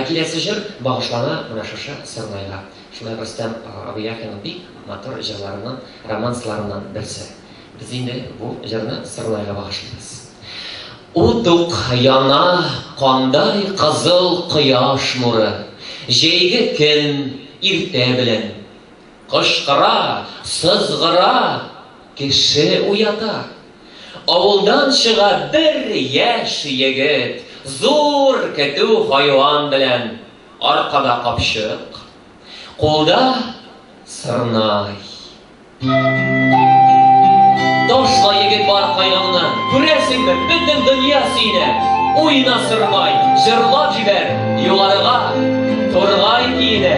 Киләсе җыр багышлана менә шушы Сырнайга. Шулай Рөстәм Абыяхинның бик матур җырларыннан, романсларыннан берсе. Без инде бу җырны Сырнайга багышлыйбыз. Утук яна кандай кызыл кояш нуры, җәйге көн иртә белән. Кышкыра, сызгыра, кеше уята. Авылдан чыга бер яшь егет, зур көтү хайван белән. Аркада капчык, кулда Сырнай. Ташла егет бар кайнаңнан, күрәсеңме бөтен дөнья сине. Уйна Сырнай, җырлап җибәр, югарыга Тургай киенә.